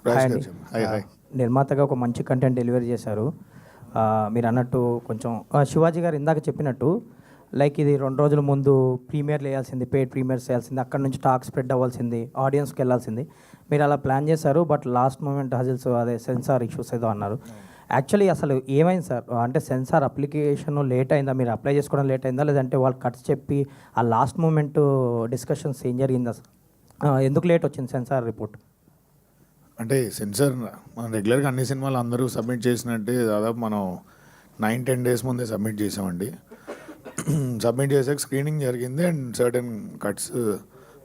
Hi గారు అండి. చెప్పండి. Hi hi. నిర్మాతగా ఒక మంచి కంటెంట్ డెలివరీ చేశారు. మీరు అన్నట్టు కొంచెం శివాజీ గారు ఇందాక చెప్పినట్టు లైక్ ఇది 2 రోజుల ముందు ప్రీమియర్లు వేయాల్సింది, పెయిడ్ ప్రీమియర్స్ వేయాల్సింది, అక్కడ నుంచి టాక్ స్ప్రెడ్ అవ్వాల్సింది, ఆడియన్స్కి వెళ్ళాల్సింది. మీరు అలా ప్లాన్ చేశారు. బట్ లాస్ట్ మూమెంట్ హజిల్స్ అదే సెన్సార్ ఇష్యూస్ ఏదో అన్నారు. యాక్చువల్లీ అసలు ఏమైంది సార్? అంటే సెన్సార్ అప్లికేషన్ లేట్ అయిందా, మీరు అప్లై చేసుకోవడం లేట్ అయిందా, లేదంటే వాళ్ళు కట్స్ చెప్పి ఆ లాస్ట్ మూమెంట్ డిస్కషన్స్ ఏం జరిగిందా సార్? ఎందుకు లేట్ వచ్చింది సెన్సార్ రిపోర్ట్? అంటే సెన్సార్ మనం రెగ్యులర్గా అన్ని సినిమాలు అందరూ సబ్మిట్ చేసినట్టే దాదాపు మనం 9-10 డేస్ ముందే సబ్మిట్ చేసామండి. సబ్మిట్ చేసాక స్క్రీనింగ్ జరిగింది and certain cuts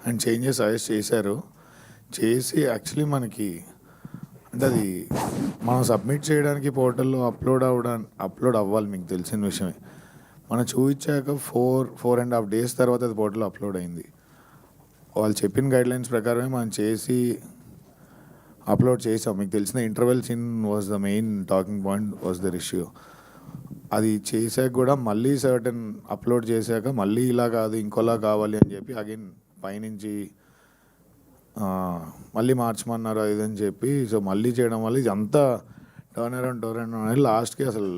and changes suggest చేశారు. చేసి యాక్చువల్లీ మనకి అంటే అది మనం సబ్మిట్ చేయడానికి పోర్టల్లో అప్లోడ్ అవ్వాలి, మీకు తెలిసిన విషయమే. మనం చూపించాక 4.5 డేస్ తర్వాత అది పోర్టల్లో అప్లోడ్ అయింది. వాళ్ళు చెప్పిన గైడ్లైన్స్ ప్రకారమే మనం చేసి అప్లోడ్ చేసాం. మీకు తెలిసిన interval scene was the main talking point, was their issue. అది చేసాక కూడా మళ్ళీ సర్టన్ అప్లోడ్ చేశాక మళ్ళీ ఇలా కాదు ఇంకోలా కావాలి అని చెప్పి అగైన్ పైనుంచి మళ్ళీ మార్చమన్నారు అది అని చెప్పి, సో మళ్ళీ చేయడం వల్ల ఇది అంతా టర్న్ అరౌండ్ అనేది లాస్ట్కి అసలు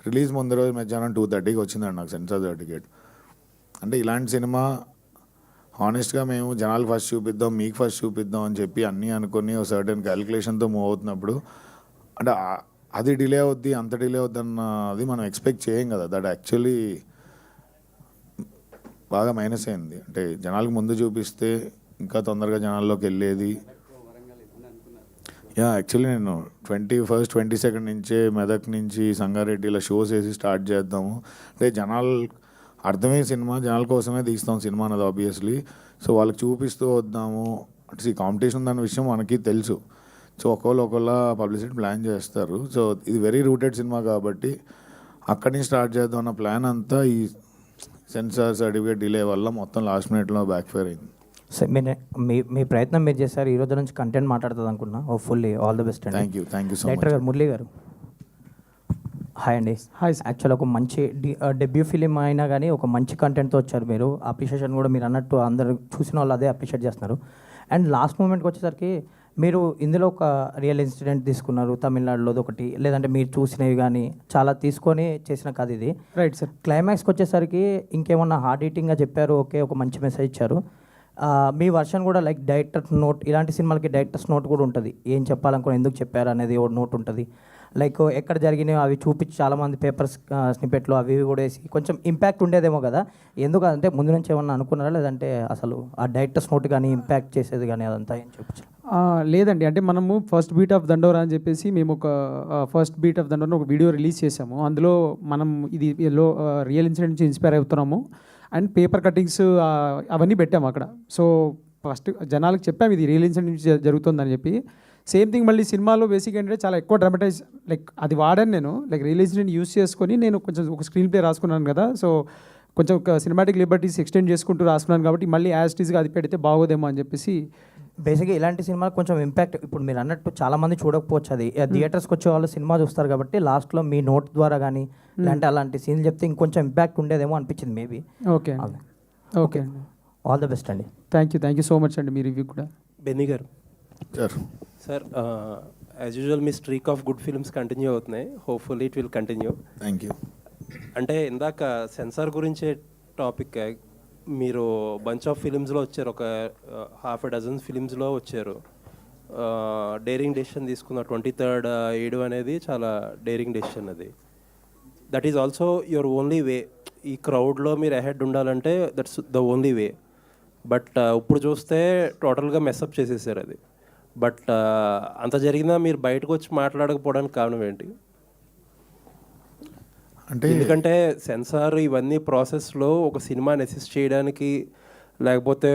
రిలీజ్ ముందు రోజు మధ్యాహ్నం 2:30కి వచ్చిందండి నాకు సెన్సార్ సర్టిఫికేట్. అంటే ఇలాంటి సినిమా హానెస్ట్గా మేము జనాలు ఫస్ట్ చూపిద్దాం, మీకు ఫస్ట్ చూపిద్దాం అని చెప్పి అన్నీ అనుకుని ఒక సర్టెన్ క్యాలిక్యులేషన్తో మూవ్ అవుతున్నప్పుడు అంటే అది డిలే అవుద్ది, అంత డిలే అవుద్ది అన్నది మనం ఎక్స్పెక్ట్ చేయం కదా. దట్ యాక్చువల్లీ బాగా మైనస్ అయింది. అంటే జనాలకు ముందు చూపిస్తే ఇంకా తొందరగా జనాల్లోకి వెళ్ళేది. యాక్చువల్లీ నేను 21st 22nd నుంచే మెదక్ నుంచి సంగారెడ్డిలో షోస్ వేసి స్టార్ట్ చేద్దాము. అంటే జనాలు అర్థమయ్యే సినిమా, జనాల కోసమే తీస్తాం సినిమా అన్నది ఆబ్వియస్లీ. సో వాళ్ళకి చూపిస్తూ వద్దాము అంటే ఈ కాంపిటీషన్ ఉందన్న విషయం మనకి తెలుసు. సో ఒకళ్ళ పబ్లిసిటీ ప్లాన్ చేస్తారు. సో ఇది వెరీ రూటెడ్ సినిమా కాబట్టి అక్కడి నుంచి స్టార్ట్ చేద్దాం అన్న ప్లాన్ అంతా ఈ సెన్సార్ సర్టిఫికేట్ డిలే వల్ల మొత్తం లాస్ట్ మినిట్లో బ్యాక్ ఫైర్ అయింది. సార్ మీ ప్రయత్నం మీరు చేశారు. ఈ రోజు నుంచి కంటెంట్ మాట్లాడుతుంది అనుకున్నా. ఫుల్లీ ఆల్ ద బెస్ట్ అండి. Thank you so much. Director గారు మురళి గారు హాయ్ అండి. హాయ్. యాక్చువల్ ఒక మంచి డెబ్యూ ఫిలిం అయినా కానీ ఒక మంచి కంటెంట్తో వచ్చారు మీరు. అప్రిషియేషన్ కూడా మీరు అన్నట్టు అందరు చూసిన వాళ్ళు అదే అప్రిషియేట్ చేస్తున్నారు. అండ్ లాస్ట్ మూమెంట్కి వచ్చేసరికి మీరు ఇందులో ఒక రియల్ ఇన్సిడెంట్ తీసుకున్నారు, తమిళనాడులోది ఒకటి, లేదంటే మీరు చూసినవి కానీ చాలా తీసుకొని చేసిన కథ ఇది. Right sir. క్లైమాక్స్కి వచ్చేసరికి ఇంకేమన్నా హార్డ్ హీటింగ్గా చెప్పారు, ఓకే, ఒక మంచి మెసేజ్ ఇచ్చారు. మీ వర్షన్ కూడా లైక్ డైరెక్టర్ నోట్, ఇలాంటి సినిమాలకి డైరెక్టర్స్ నోట్ కూడా ఉంటుంది, ఏం చెప్పాలనుకుని ఎందుకు చెప్పారు అనేది ఒక నోట్ ఉంటుంది. లైక్ ఎక్కడ జరిగినాయో అవి చూపించి చాలామంది పేపర్స్ స్నిపెట్లు అవి కూడా వేసి కొంచెం ఇంపాక్ట్ ఉండేదేమో కదా. ఎందుకంటే ముందు నుంచి ఏమన్నా అనుకున్నారా, లేదంటే అసలు ఆ డైరెక్టర్స్ నోట్ కానీ ఇంపాక్ట్ చేసేది కానీ అదంతా ఏం చెప్పచ్చు? లేదండి, అంటే మనము ఫస్ట్ బీట్ ఆఫ్ దండోరా అని చెప్పేసి మేము ఒక ఫస్ట్ బీట్ ఆఫ్ దండోరా ఒక వీడియో రిలీజ్ చేసాము. అందులో మనం ఇది రియల్ ఇన్సిడెంట్ నుంచి ఇన్స్పైర్ అవుతున్నాము అండ్ పేపర్ కటింగ్స్ అవన్నీ పెట్టాము అక్కడ. సో ఫస్ట్ జనాలకు చెప్పాము ఇది రియల్ ఇన్సిడెంట్ నుంచి జరుగుతుందని చెప్పి. సేమ్ థింగ్ మళ్ళీ సినిమాలో బేసిక్ ఏంటంటే చాలా ఎక్కువ డ్రామటైజ్ లైక్ అది వాడాను నేను. లైక్ రియల్ ఇన్సిడెంట్ యూస్ చేసుకొని నేను కొంచెం ఒక స్క్రీన్ ప్లే రాసుకున్నాను కదా. సో కొంచెం ఒక సినిమాటిక్ లిబర్టీస్ ఎక్స్టెండ్ చేసుకుంటూ రాసుకున్నాను కాబట్టి మళ్ళీ యాజ్ టీజ్గా అది పెడితే బాగోదేమో అని చెప్పేసి. బేసిక్గా ఇలాంటి సినిమా కొంచెం ఇంపాక్ట్, ఇప్పుడు మీరు అన్నట్టు చాలామంది చూడకపోవచ్చు, అది థియేటర్స్కి వచ్చే వాళ్ళు సినిమా చూస్తారు కాబట్టి లాస్ట్లో మీ నోట్ ద్వారా కానీ లేదంటే అలాంటి సీన్లు చెప్తే ఇంకొంచెం ఇంపాక్ట్ ఉండేదేమో అనిపించింది మేబీ. ఓకే ఓకే అండి. ఆల్ ద బెస్ట్ అండి. థ్యాంక్ యూ సో మచ్ అండి. మీ రివ్యూ కూడా. బెన్నీ గారు సార్ యాజ్ యూజువల్ మీ streak of good films continue అవుతున్నాయి. Hopefully it will continue. Thank you. అంటే ఇందాక సెన్సార్ గురించే టాపిక్, మీరు బంచ్ ఆఫ్ ఫిలిమ్స్లో వచ్చారు, ఒక ½ డజన్ ఫిలిమ్స్లో వచ్చారు. డేరింగ్ డెసిషన్ తీసుకున్న 23rd 7 అనేది చాలా డేరింగ్ డెసిషన్. అది that is also your only way. ఈ క్రౌడ్లో మీరు అహెడ్ ఉండాలంటే that's the only way. But ఇప్పుడు చూస్తే టోటల్గా మెస్అప్ చేసేసారు అది. బట్ అంత జరిగినా మీరు బయటకు వచ్చి మాట్లాడకపోవడానికి కారణం ఏంటి? అంటే ఎందుకంటే సెన్సార్ ఇవన్నీ ప్రాసెస్లో ఒక సినిమాని అసిస్ట్ చేయడానికి, లేకపోతే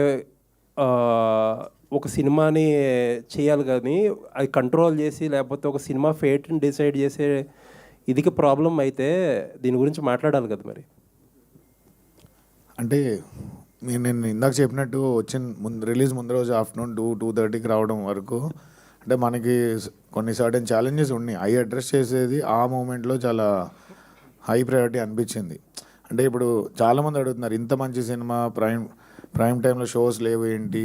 ఒక సినిమాని చేయాలి కానీ అది కంట్రోల్ చేసి, లేకపోతే ఒక సినిమా ఫేట్ని డిసైడ్ చేసే ఇదికి ప్రాబ్లం అయితే దీని గురించి మాట్లాడాలి కదా మరి. అంటే నేను ఇందాక చెప్పినట్టు రిలీజ్ ముందు రోజు ఆఫ్టర్నూన్ 2-2:30కి రావడం వరకు అంటే మనకి కొన్ని సర్టెన్ ఛాలెంజెస్ ఉన్నాయి. అవి అడ్రస్ చేసేది ఆ మూమెంట్లో చాలా హై ప్రయారిటీ అనిపించింది. అంటే ఇప్పుడు చాలామంది అడుగుతున్నారు, ఇంత మంచి సినిమా ప్రైమ్ టైంలో షోస్ లేవు ఏంటి,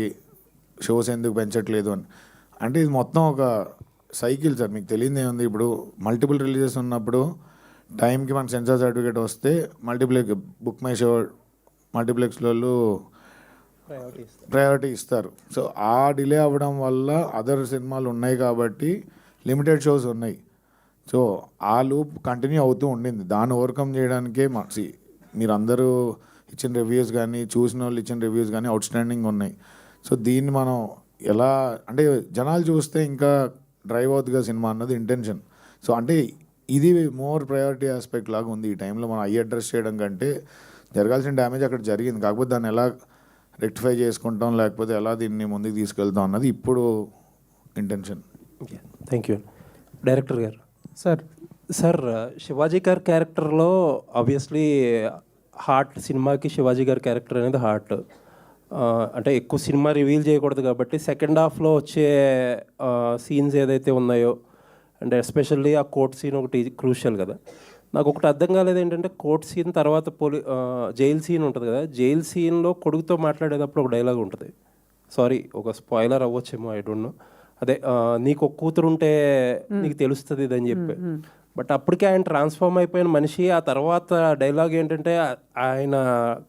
షోస్ ఎందుకు పెంచట్లేదు అని. అంటే ఇది మొత్తం ఒక సైకిల్ సార్. మీకు తెలియదు ఏముంది, ఇప్పుడు మల్టిపుల్ రిలీజెస్ ఉన్నప్పుడు టైంకి మన సెన్సార్ సర్టిఫికేట్ వస్తే బుక్ మై షో మల్టీప్లెక్స్లలో ప్రయారిటీ ఇస్తారు. సో ఆ డిలే అవ్వడం వల్ల అదర్ సినిమాలు ఉన్నాయి కాబట్టి లిమిటెడ్ షోస్ ఉన్నాయి. సో ఆ లూప్ కంటిన్యూ అవుతూ ఉండింది. దాన్ని ఓవర్కమ్ చేయడానికే మీరు అందరూ ఇచ్చిన రివ్యూస్ కానీ, చూసిన వాళ్ళు ఇచ్చిన రివ్యూస్ కానీ అవుట్ స్టాండింగ్ ఉన్నాయి. సో దీన్ని మనం ఎలా అంటే జనాలు చూస్తే ఇంకా డ్రైవ్ అవుతుందిగా సినిమా అన్నది ఇంటెన్షన్. సో అంటే ఇది మోర్ ప్రయారిటీ ఆస్పెక్ట్ లాగా ఉంది. ఈ టైంలో మనం అడ్రస్ చేయడం కంటే జరగాల్సిన డ్యామేజ్ అక్కడ జరిగింది. కాకపోతే దాన్ని ఎలా రెక్టిఫై చేసుకుంటాం, లేకపోతే ఎలా దీన్ని ముందుకు తీసుకెళ్తాం అన్నది ఇప్పుడు ఇంటెన్షన్. Thank you. డైరెక్టర్ గారు. సార్ శివాజీ గారి క్యారెక్టర్లో ఆబ్వియస్లీ హార్ట్, సినిమాకి శివాజీ గారి క్యారెక్టర్ అనేది హార్ట్. అంటే ఎక్కువ సినిమా రివీల్ చేయకూడదు కాబట్టి సెకండ్ హాఫ్లో వచ్చే సీన్స్ ఏదైతే ఉన్నాయో, అండ్ ఎస్పెషల్లీ ఆ కోర్ట్ సీన్ ఒకటి క్రూషియల్ కదా. నాకు ఒకటి అర్థం కాలేదు ఏంటంటే, కోర్ట్ సీన్ తర్వాత జైల్ సీన్ ఉంటుంది కదా, జైల్ సీన్లో కొడుకుతో మాట్లాడేటప్పుడు ఒక డైలాగ్ ఉంటుంది. సారీ, ఒక స్పాయిలర్ అవ్వచ్చేమో, ఐ డోంట్ నో. అదే నీకు ఒక కూతురు ఉంటే నీకు తెలుస్తుంది ఇది అని చెప్పి. బట్ అప్పటికే ఆయన ట్రాన్స్ఫార్మ్ అయిపోయిన మనిషి. ఆ తర్వాత డైలాగ్ ఏంటంటే ఆయన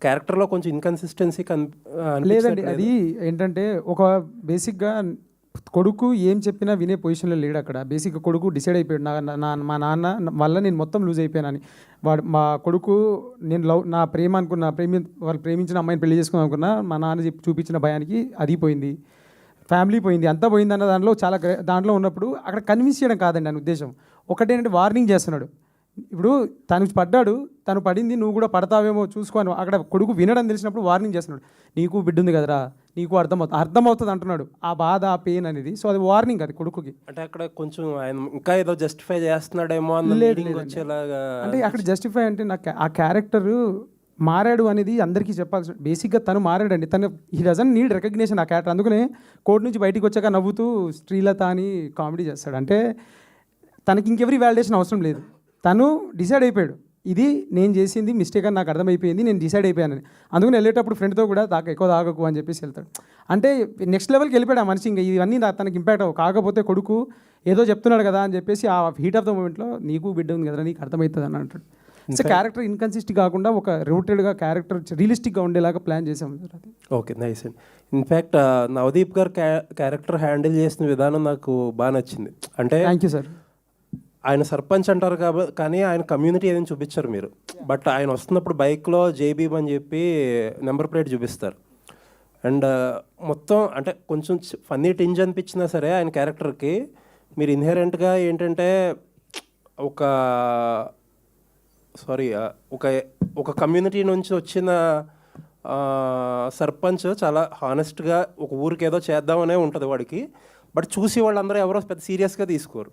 క్యారెక్టర్లో కొంచెం ఇన్కన్సిస్టెన్సీ లేదండి. అది ఏంటంటే ఒక బేసిక్గా కొడుకు ఏం చెప్పినా వినే పొజిషన్లో లేడు అక్కడ. బేసిక్గా కొడుకు డిసైడ్ అయిపోయాడు, మా నాన్న వల్ల నేను మొత్తం లూజ్ అయిపోయానని. మా కొడుకు నేను నా ప్రేమ అనుకున్నా, వాళ్ళు ప్రేమించిన అమ్మాయిని పెళ్లి చేసుకుని అనుకున్నా, మా నాన్న చూపించిన భయానికి అది పోయింది, ఫ్యామిలీ పోయింది, అంతా పోయింది అన్న దాంట్లో దాంట్లో ఉన్నప్పుడు అక్కడ కన్విన్స్ చేయడం కాదండి నా ఉద్దేశం. ఒకటేంటంటే వార్నింగ్ చేస్తున్నాడు. ఇప్పుడు తను పడ్డాడు, తను పడింది, నువ్వు కూడా పడతావేమో చూసుకోను. అక్కడ కొడుకు వినడం తెలిసినప్పుడు వార్నింగ్ చేస్తున్నాడు. నీకు బిడ్డ ఉంది కదరా, నీకు అర్థమవుతుంది అంటున్నాడు. ఆ బాధ, ఆ పెయిన్ అనేది. సో అది వార్నింగ్ అది కొడుకుకి. అంటే అక్కడ కొంచెం ఆయన ఇంకా ఏదో జస్టిఫై చేస్తున్నాడేమో అన్న వచ్చేలాగా. అంటే అక్కడ జస్టిఫై అంటే నాకు ఆ క్యారెక్టర్ మారాడు అనేది అందరికీ చెప్పాల్సి. బేసిక్గా తను మారాడండి. తను హీ డజంట్ నీడ్ రికగ్నిషన్ ఆ క్యారెక్టర్. అందుకనే కోర్టు నుంచి బయటికి వచ్చాక నవ్వుతూ శ్రీలత అని కామెడీ చేస్తాడు. అంటే తనకి ఇంకెవరి వ్యాలిడేషన్ అవసరం లేదు. తను డిసైడ్ అయిపోయాడు, ఇది నేను చేసింది మిస్టేక్ అని నాకు అర్థమైపోయింది, నేను డిసైడ్ అయిపోయానని. అందుకని వెళ్ళేటప్పుడు ఫ్రెండ్తో కూడా ఎక్కువ తాగకు అని చెప్పేసి వెళ్తాడు. అంటే నెక్స్ట్ లెవెల్కి వెళ్ళిపోయాడు ఆ మనిషి. ఇంకా ఇవన్నీ తనకి ఇంపాక్ట్ అవ్వవు. కాకపోతే కొడుకు ఏదో చెప్తున్నాడు కదా అని చెప్పేసి ఆ హీట్ ఆఫ్ ద మూమెంట్లో నీకు బిడ్డ ఉంది కదా, నీకు అర్థమవుతుంది అని అంటాడు. సో క్యారెక్టర్ ఇన్కన్సిస్ట్ కాకుండా ఒక రూటెడ్గా క్యారెక్టర్ రియలిస్టిక్గా ఉండేలాగా ప్లాన్ చేసాం సార్. అది ఓకే, నైస్ అండి. ఇన్ఫ్యాక్ట్ నవదీప్ గారు క్యారెక్టర్ హ్యాండిల్ చేసిన విధానం నాకు బాగా నచ్చింది. అంటే థ్యాంక్ యూ సార్. ఆయన సర్పంచ్ అంటారు కాబట్టి, కానీ ఆయన కమ్యూనిటీ ఏదైనా చూపించారు మీరు. బట్ ఆయన వస్తున్నప్పుడు బైక్లో జేబీబ్ అని చెప్పి నెంబర్ ప్లేట్ చూపిస్తారు. అండ్ మొత్తం అంటే కొంచెం ఫన్నీ టింజ్ అనిపించినా సరే ఆయన క్యారెక్టర్కి మీరు ఇన్హెరెంట్గా ఏంటంటే ఒక కమ్యూనిటీ నుంచి వచ్చిన సర్పంచ్ చాలా హానెస్ట్గా ఒక ఊరికి ఏదో చేద్దామనే ఉంటుంది వాడికి. బట్ చూసి వాళ్ళందరూ ఎవరో పెద్ద సీరియస్గా తీసుకోరు.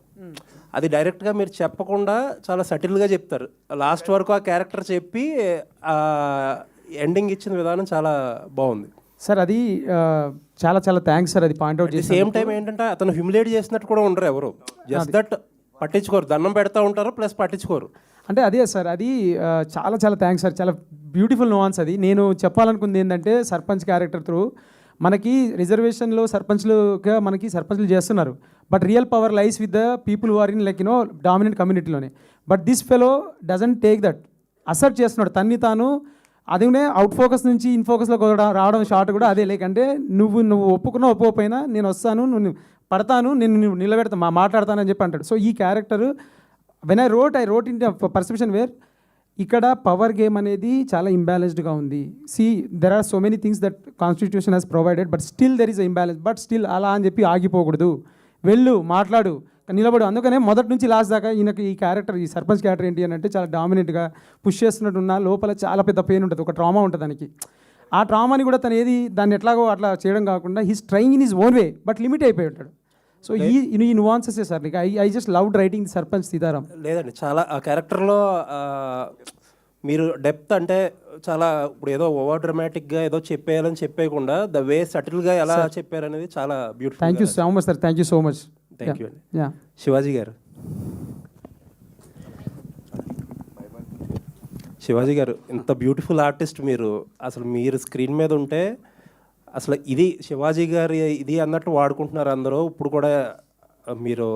అది డైరెక్ట్గా మీరు చెప్పకుండా చాలా సటిల్గా చెప్తారు. లాస్ట్ వరకు ఆ క్యారెక్టర్ చెప్పి ఎండింగ్ ఇచ్చిన విధానం చాలా బాగుంది సార్. అది చాలా చాలా థ్యాంక్స్ సార్. అది పాయింట్అవుట్ చేసి సేమ్ టైం ఏంటంటే అతను హ్యూమిలేట్ చేసినట్టు కూడా ఉండరు ఎవరు. జస్ట్ దట్ పట్టించుకోరు, దండం పెడతా ఉంటారు, ప్లస్ పట్టించుకోరు. అంటే అదే సార్, అది చాలా చాలా థ్యాంక్స్ సార్. చాలా బ్యూటిఫుల్ నోవాన్స్. అది నేను చెప్పాలనుకుంది ఏంటంటే, సర్పంచ్ క్యారెక్టర్ త్రూ మనకి రిజర్వేషన్లో సర్పంచ్లుగా మనకి సర్పంచ్లు చేస్తున్నారు. But real power lies with the people who are in like dominant కమ్యూనిటీలోనే. But this fellow doesn't take that, assert చేస్తున్నాడు తన్ని తాను. అదినే అవుట్ ఫోకస్ నుంచి ఇన్ ఫోకస్లో రావడం షార్ట్ కూడా అదే. లేకంటే నువ్వు ఒప్పుకున్నా ఒప్పుకోపోయినా నేను వస్తాను, నువ్వు పడతాను, నేను నిలబెడతా, మాట్లాడతానని చెప్పి అంటాడు. సో ఈ character when I wrote in perception where ఇక్కడ పవర్ గేమ్ అనేది చాలా ఇంబ్యాలెన్స్డ్గా ఉంది. There are so many things that constitution has provided, but still there is a imbalance. But still అలా అని చెప్పి ఆగిపోకూడదు, వెళ్ళు, మాట్లాడు, నిలబడు. అందుకనే మొదటి నుంచి లాస్ట్ దాకా ఈయనకి ఈ క్యారెక్టర్, ఈ సర్పంచ్ క్యారెక్టర్ ఏంటి అని అంటే చాలా డామినెంట్గా పుష్ చేస్తున్నట్టున్న లోపల చాలా పెద్ద పెయిన్ ఉంటుంది, ఒక ట్రామా ఉంటుంది దానికి. ఆ ట్రామాని కూడా తను దాన్ని ఎట్లాగో అట్లా చేయడం కాకుండా he's trying in his own way, but limit అయిపోయి ఉంటాడు. సో ఈ నువాన్సెస్ సార్ నీకు I just loved writing sarpanch Sitaram. లేదండి, చాలా ఆ క్యారెక్టర్లో మీరు డెప్త్ అంటే చాలా, ఇప్పుడు ఏదో ఓవర్ డ్రామాటిక్గా ఏదో చెప్పేయాలని చెప్పేయకుండా ద వే సటిల్గా ఎలా చెప్పారనేది చాలా beautiful. Thank you so much sir, thank you so much. Thank you అండి. శివాజీ గారు ఇంత బ్యూటిఫుల్ ఆర్టిస్ట్ మీరు, అసలు మీరు స్క్రీన్ మీద ఉంటే అసలు ఇది శివాజీ గారి ఇది అన్నట్టు వాడుకుంటున్నారు అందరూ. ఇప్పుడు కూడా మీరు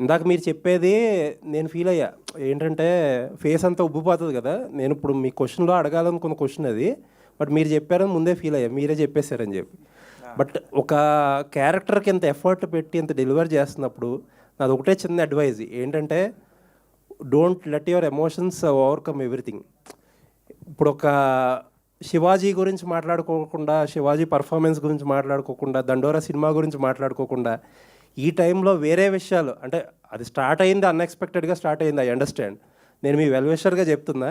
ఇందాక మీరు చెప్పేది నేను ఫీల్ అయ్యా, ఏంటంటే ఫేస్ అంతా ఉబ్బిపోతుంది కదా. నేను ఇప్పుడు మీ క్వశ్చన్లో అడగాలనుకున్న క్వశ్చన్ అది, బట్ మీరు చెప్పారని ముందే ఫీల్ అయ్యా, మీరే చెప్పేశారని చెప్పి. బట్ ఒక క్యారెక్టర్కి ఎంత ఎఫర్ట్ పెట్టి ఎంత డెలివర్ చేస్తున్నప్పుడు నాది ఒకటే చిన్న అడ్వైజ్ ఏంటంటే, don't let your emotions overcome everything. ఇప్పుడు ఒక శివాజీ గురించి మాట్లాడుకోకుండా, శివాజీ పర్ఫార్మెన్స్ గురించి మాట్లాడుకోకుండా, దండోరా సినిమా గురించి మాట్లాడుకోకుండా, ఈ టైంలో వేరే విషయాలు, అంటే అది స్టార్ట్ అయింది అన్ఎక్స్పెక్టెడ్గా స్టార్ట్ అయింది, ఐ అండర్స్టాండ్. నేను మీ వెల్విషర్గా చెప్తున్నా,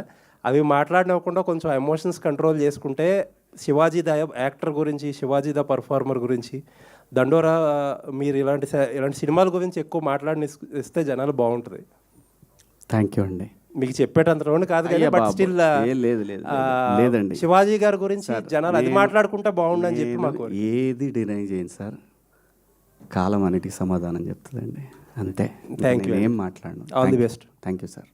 అవి మాట్లాడినవ్వకుండా కొంచెం ఎమోషన్స్ కంట్రోల్ చేసుకుంటే శివాజీ ద యాక్టర్ గురించి, శివాజీ ద పర్ఫార్మర్ గురించి, దండోరా మీరు ఇలాంటి సినిమాల గురించి ఎక్కువ మాట్లాడిన ఇస్తే జనాలు బాగుంటుంది. థ్యాంక్ యూ అండి. మీకు చెప్పేటంత రోడ్ కాదు కానీ, బట్ స్టిల్ లేదండి, శివాజీ గారి గురించి జనాలు అది మాట్లాడుకుంటే బాగుండని చెప్పి మాకు ఏది డినై చేయండి సార్, కాలం అన్నిటికి సమాధానం చెప్తుందండి, అంతే. థ్యాంక్ యూ, ఏం మాట్లాడను. All the best. Thank you sir.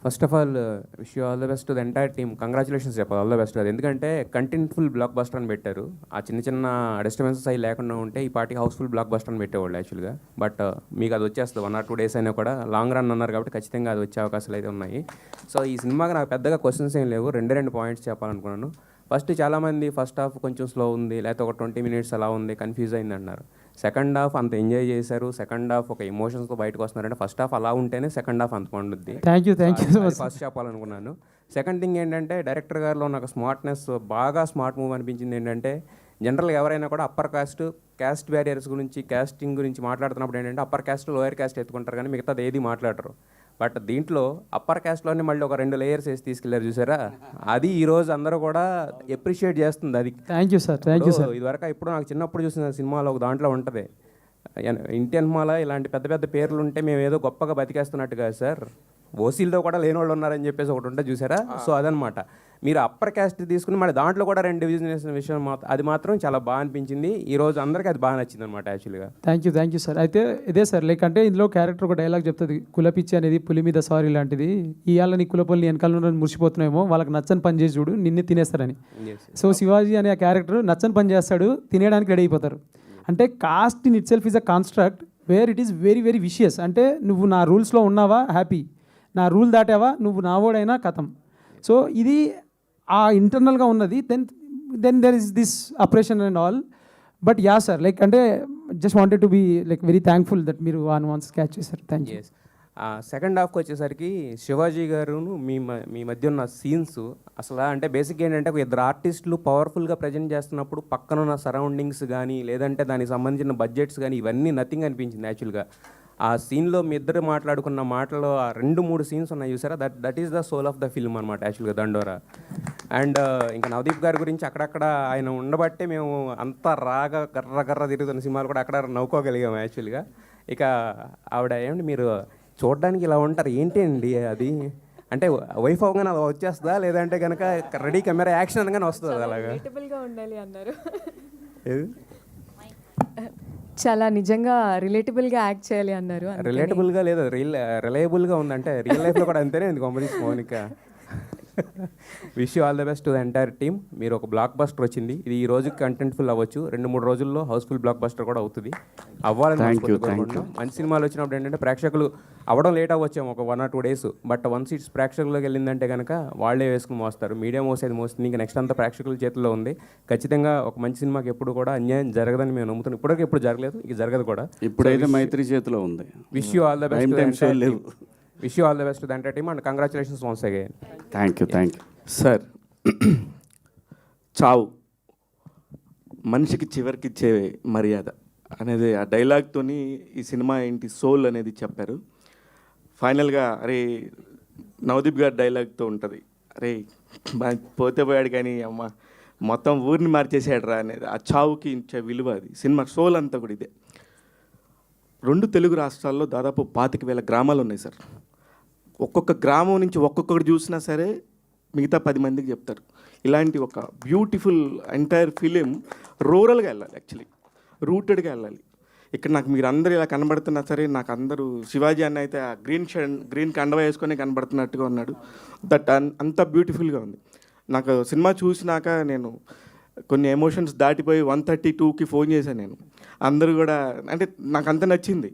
First of all wish you all the best to the entire team. Congratulations చెప్పాలి, ఆల్ ద బెస్ట్. అది ఎందుకంటే కంటెంట్ఫుల్ బ్లాక్ బస్టర్ అని పెట్టారు. ఆ చిన్న చిన్న డిస్టర్బెన్సెస్ అవి లేకుండా ఉంటే ఈ పార్టీ హౌస్ఫుల్ బ్లాక్ బస్టర్ అని పెట్టేవాళ్ళు యాక్చువల్గా. బట్ మీకు అది వచ్చేస్తుంది 1 or 2 days అయినా కూడా. లాంగ్ రన్ అన్నారు కాబట్టి ఖచ్చితంగా అది వచ్చే అవకాశాలు అయితే ఉన్నాయి. సో ఈ సినిమాకి నాకు పెద్దగా క్వశ్చన్స్ ఏం లేవు, 2 పాయింట్స్ చెప్పాలనుకున్నాను. ఫస్ట్ చాలామంది ఫస్ట్ హాఫ్ కొంచెం స్లో ఉంది, లేకపోతే ఒక 20 minutes అలా ఉంది, కన్ఫ్యూజ్ అయింది అన్నారు. సెకండ్ హాఫ్ అంత ఎంజాయ్ చేశారు, సెకండ్ హాఫ్ ఒక ఎమోషన్స్తో బయటకు వస్తున్నారంటే ఫస్ట్ హాఫ్ అలా ఉంటేనే సెకండ్ హాఫ్ అంత పండుద్ది. థ్యాంక్ యూ ఫస్ట్ చెప్పాలనుకున్నాను. సెకండ్ థింగ్ ఏంటంటే డైరెక్టర్ గారిలో నాకు స్మార్ట్నెస్, బాగా స్మార్ట్ మూవ్ అనిపించింది ఏంటంటే, జనరల్గా ఎవరైనా కూడా అప్పర్ క్యాస్ట్ బ్యారియర్స్ గురించి, క్యాస్టింగ్ గురించి మాట్లాడుతున్నప్పుడు ఏంటంటే అప్పర్ క్యాస్ట్ లోయర్ క్యాస్ట్ ఎత్తుకుంటారు కానీ మిగతాది ఏది మాట్లాడరు. బట్ దీంట్లో అప్పర్ క్యాస్ట్లోనే మళ్ళీ ఒక 2 layers వేసి తీసుకెళ్లారు చూసారా, అది ఈరోజు అందరూ కూడా ఎప్రిషియేట్ చేస్తుంది. అది thank you sir, thank you sir. ఇదివరకు ఇప్పుడు నాకు చిన్నప్పుడు చూసిన సినిమాలో ఒక దాంట్లో ఉంటుంది, ఇండియన్ మాల ఇలాంటి పెద్ద పెద్ద పేర్లు ఉంటే మేము ఏదో గొప్పగా బతికేస్తున్నట్టు కాదు సార్, ఓసీలతో కూడా లేని వాళ్ళు ఉన్నారని చెప్పేసి ఒకటి ఉంటే చూసారా. సో అదనమాట, మీరు అప్పర్ క్యాస్ట్ తీసుకుని మళ్ళీ దాంట్లో కూడా 2 division వేసిన విషయం అది మాత్రం చాలా బాగా అనిపించింది. ఈ రోజు అందరికీ అది బాగా నచ్చింది అనమాట యాక్చువల్గా. Thank you sir. అయితే ఇదే సార్, లైక్ అంటే ఇందులో క్యారెక్టర్ ఒక డైలాగ్ చెప్తుంది, కులపిచ్చి అనేది పులి మీద సారీ లాంటిది, ఇవాళ నీ కులపల్ని వెనకాల మురిసిపోతున్నాయేమో, వాళ్ళకి నచ్చని పని చేసి చూడు నిన్నే తినేస్తారని. సో శివాజీ అనే ఆ క్యారెక్టర్ నచ్చని పని చేస్తాడు, తినేయడానికి రెడీ అయిపోతారు. అంటే caste in itself is a construct where it is very very vicious. అంటే నువ్వు నా రూల్స్లో ఉన్నావా హ్యాపీ, నా రూల్ దాటావా నువ్వు నావోడైనా కథం. సో ఇది ఆ ఇంటర్నల్గా ఉన్నది. Then there is this oppression and all. But yeah sir, like అంటే just wanted to be like very thankful that మీరు ఆ nuance క్యాచ్ చేశారు. Thank you. సెకండ్ హాఫ్కి వచ్చేసరికి శివాజీ గారును మీ మధ్య ఉన్న సీన్స్ అసలు అంటే బేసిక్ ఏంటంటే ఒక 2 ఆర్టిస్టులు పవర్ఫుల్గా ప్రజెంట్ చేస్తున్నప్పుడు పక్కన ఉన్న సరౌండింగ్స్ కానీ లేదంటే దానికి సంబంధించిన బడ్జెట్స్ కానీ ఇవన్నీ నథింగ్ అనిపించింది యాక్చువల్గా. ఆ సీన్లో మీ ఇద్దరు మాట్లాడుకున్న మాటలో ఆ 2-3 సీన్స్ ఉన్నాయి చూసారా, that is the soul of the film అనమాట యాక్చువల్గా దండోరా. అండ్ ఇంకా నవదీప్ గారి గురించి అక్కడక్కడ ఆయన ఉండబట్టే మేము అంత రాగా గర్ర తిరుగుతున్న సినిమాలు కూడా అక్కడ నవ్వుకోగలిగాము యాక్చువల్గా. ఇక ఆవిడ ఏమంటే మీరు చూడడానికి ఇలా ఉంటారు ఏంటి అండి అది, అంటే వైఫ్ అవగానే అలా వచ్చేస్తుందా లేదంటే కనుక రెడీ కెమెరా యాక్షన్ అనగానే వస్తుంది అలాగా? ఉండాలి అన్నారు, చాలా నిజంగా రిలేటబుల్గా యాక్ట్ చేయాలి అన్నారు. రిలేటబుల్గా లేదు, రిలయబుల్గా ఉందంటే రియల్ లైఫ్లో కూడా అంతేనే ఉంది competition Mounika. Wish you all the best to the entire team. మీరు ఒక బ్లాక్ బస్టర్ వచ్చింది, ఇది ఈ రోజు కంటెంట్ఫుల్ అవ్వచ్చు, 2-3 రోజుల్లో హౌస్ఫుల్ బ్లాక్ బస్టర్ కూడా అవుతుంది, అవ్వాలని కోరుకుంటున్నాం. మంచి సినిమాలు వచ్చినప్పుడు ఏంటంటే ప్రేక్షకులు అవ్వడం లేట్ అవ్వచ్చాము ఒక 1 or 2 days, but once it's ప్రేక్షకుల్లోకి వెళ్ళిందంటే కనుక వాళ్ళే వేసుకుని మోస్తారు, మీడియా మోసేది మోస్తుంది, ఇంకా నెక్స్ట్ అంతా ప్రేక్షకుల చేతుల్లో ఉంది. ఖచ్చితంగా ఒక మంచి సినిమాకి ఎప్పుడు కూడా అన్యాయం జరగదని మేము నమ్ముతున్నాం, ఇప్పటికీ ఎప్పుడు జరగలేదు, ఇక జరగదు కూడా. ఇప్పుడైతే మైత్రి చేతిలో ఉంది. Wish you all the best, wish you all the best to the entire team and congratulations once again. Thank you. Sir, చావు మనిషికి చివరికి ఇచ్చే మర్యాద అనేది ఆ డైలాగ్తోని ఈ సినిమా ఏంటి సోల్ అనేది చెప్పారు. ఫైనల్గా అరే నవదీప్ గారి డైలాగ్తో ఉంటుంది, అరే పోతే పోయాడు కానీ అమ్మ మొత్తం ఊరిని మార్చేసాడు రా అనేది, ఆ చావుకి ఇచ్చే విలువ అది సినిమా సోల్ అంతా కూడా ఇదే. 2 తెలుగు రాష్ట్రాల్లో దాదాపు 25,000 గ్రామాలు ఉన్నాయి సార్. ఒక్కొక్క గ్రామం నుంచి ఒక్కొక్కటి చూసినా సరే మిగతా 10 మందికి చెప్తారు. ఇలాంటి ఒక బ్యూటిఫుల్ ఎంటైర్ ఫిలిం రూరల్గా వెళ్ళాలి, యాక్చువల్లీ రూటెడ్గా వెళ్ళాలి. ఇక్కడ నాకు మీరు అందరూ ఇలా కనబడుతున్నా సరే, నాకు అందరూ శివాజీ అన్న అయితే ఆ గ్రీన్ కండవ వేసుకొని కనబడుతున్నట్టుగా ఉన్నాడు. దట్ అంత బ్యూటిఫుల్గా ఉంది. నాకు సినిమా చూసినాక నేను కొన్ని ఎమోషన్స్ దాటిపోయి 132కి ఫోన్ చేశాను నేను. అందరూ కూడా అంటే నాకు అంత నచ్చింది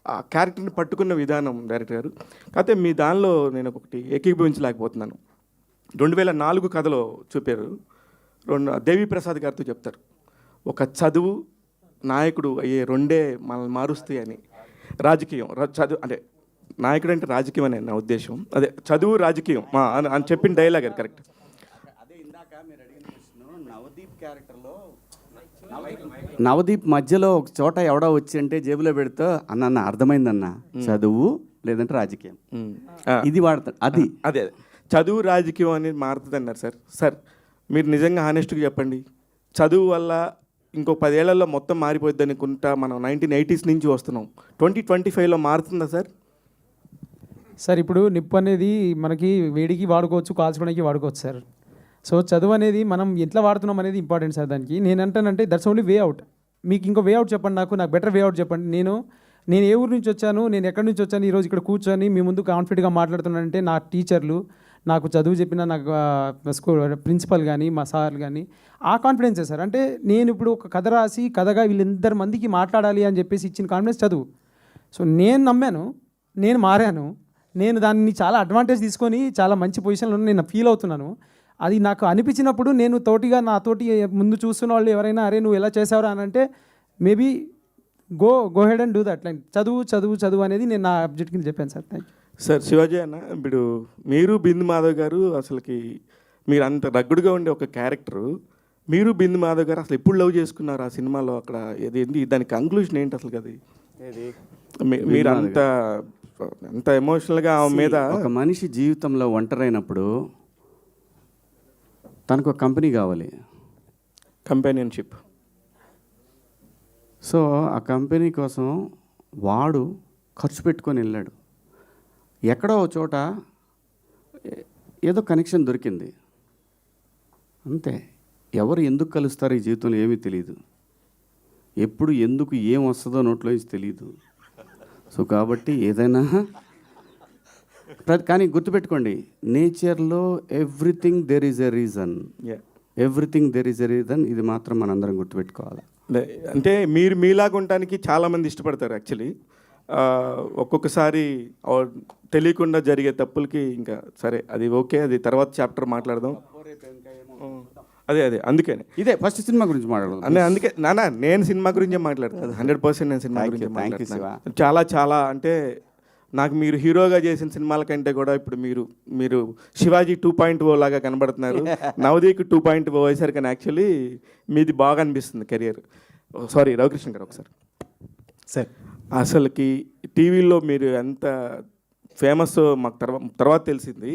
ఆ క్యారెక్టర్ని పట్టుకున్న విధానం డైరెక్టర్ గారు. కాకపోతే మీ దానిలో నేను ఒకటి ఏకీభవించలేకపోతున్నాను. 2004 కథలో చూపారు, దేవి ప్రసాద్ గారితో చెప్తారు, ఒక చదువు నాయకుడు అయ్యే రెండే మనల్ని మారుస్తాయి అని. రాజకీయం చదువు అంటే నాయకుడు అంటే రాజకీయం అనే నా ఉద్దేశం. అదే చదువు రాజకీయం అని చెప్పిన డైలాగ్ అది కరెక్ట్. అదే ఇందాక మీరు అడిగిన ప్రశ్న నవదీప్ క్యారెక్టర్లో నవదీప్ మధ్యలో ఒక చోట ఎవడో వచ్చి అంటే జేబులో పెడితే అన్న అర్థమైందన్న, చదువు లేదంటే రాజకీయం ఇది వాడతాడు. అది అదే అదే చదువు రాజకీయం అనేది మారుతుంది అన్నారు సార్. సార్ మీరు నిజంగా హానెస్ట్గా చెప్పండి, చదువు వల్ల ఇంకో 10 ఏళ్లలో మొత్తం మారిపోద్ది అనుకుంటా మనం 1980s నుంచి వస్తున్నాం, 2025లో మారుతుందా సార్? సార్ ఇప్పుడు నిప్పు అనేది మనకి వేడికి వాడుకోవచ్చు, కాల్చుకోవడానికి వాడుకోవచ్చు సార్. సో చదువు అనేది మనం ఎట్లా వాడుతున్నాం అనేది ఇంపార్టెంట్ సార్. దానికి నేను అంటానంటే దట్స్ ఓన్లీ వే అవుట్. మీకు ఇంకో వే అవుట్ చెప్పండి, నాకు బెటర్ వే అవుట్ చెప్పండి. నేను ఏ ఊరు నుంచి వచ్చాను, నేను ఎక్కడి నుంచి వచ్చాను, ఈరోజు ఇక్కడ కూర్చొని మీ ముందు కాన్ఫిడెంట్గా మాట్లాడుతున్నానంటే నా టీచర్లు, నాకు చదువు చెప్పిన నాకు స్కూల్ ప్రిన్సిపల్ కానీ మా సార్లు కానీ ఆ కాన్ఫిడెన్సే సార్. అంటే నేను ఇప్పుడు ఒక కథ రాసి కథగా వీళ్ళందరి మందికి మాట్లాడాలి అని చెప్పేసి ఇచ్చిన కాన్ఫిడెన్స్ చదువు. సో నేను నమ్మాను, నేను మారాను, నేను దాన్ని చాలా అడ్వాంటేజ్ తీసుకొని చాలా మంచి పొజిషన్లో నేను ఫీల్ అవుతున్నాను. అది నాకు అనిపించినప్పుడు నేను నాతోటి ముందు చూస్తున్న వాళ్ళు ఎవరైనా అరే నువ్వు ఎలా చేసావురా అని అంటే maybe go head and do that. Like చదువు అనేది నేను నా అబ్జెక్ట్ కింద చెప్పాను sir. Thank you sir. Shivaji అన్న, ఇప్పుడు మీరు బిందు మాధవ్ గారు అసలుకి మీరు అంత రగ్గుడుగా ఉండే ఒక క్యారెక్టరు, మీరు బిందు మాధవ్ గారు అసలు ఎప్పుడు లవ్ చేసుకున్నారు ఆ సినిమాలో? అక్కడ ఏంటి దాని కంక్లూషన్ ఏంటి అసలు? అది మీరు అంత ఎమోషనల్గా ఆమె మీద. ఒక మనిషి జీవితంలో ఒంటరైనప్పుడు తనకు ఒక కంపెనీ కావాలి, కంపానియన్షిప్. సో ఆ కంపెనీ కోసం వాడు ఖర్చు పెట్టుకొని వెళ్ళాడు. ఎక్కడో ఒక చోట ఏదో కనెక్షన్ దొరికింది అంతే. ఎవరు ఎందుకు కలుస్తారో ఈ జీవితంలో ఏమీ తెలియదు, ఎప్పుడు ఎందుకు ఏం వస్తుందో నోట్లో నుంచి తెలియదు. సో కాబట్టి ఏదైనా కానీ గుర్తుపెట్టుకోండి, నేచర్లో everything there is a reason, everything there is a reason. ఇది మాత్రం మనందరం గుర్తుపెట్టుకోవాలి. అంటే మీరు మీలాగా ఉండటానికి చాలామంది ఇష్టపడతారు యాక్చువల్లీ. ఒక్కొక్కసారి తెలియకుండా జరిగే తప్పులకి ఇంకా సరే అది ఓకే, అది తర్వాత చాప్టర్ మాట్లాడదాం. అదే అందుకనే ఇదే ఫస్ట్ సినిమా గురించి మాట్లాడదాం. అందుకే నేను సినిమా గురించే మాట్లాడతాను, 100% నేను సినిమా గురించి మాట్లాడతాను. చాలా అంటే నాకు మీరు హీరోగా చేసిన సినిమాల కంటే కూడా ఇప్పుడు మీరు శివాజీ 2.0 లాగా కనబడుతున్నారు. నవదీప్ 2.0 అయ్యేసరికి కానీ యాక్చువల్లీ మీది బాగా అనిపిస్తుంది కెరియర్. సారీ రవికృష్ణ గారు ఒకసారి సార్, అసలుకి టీవీలో మీరు ఎంత ఫేమస్ మాకు తర్వాత తెలిసింది.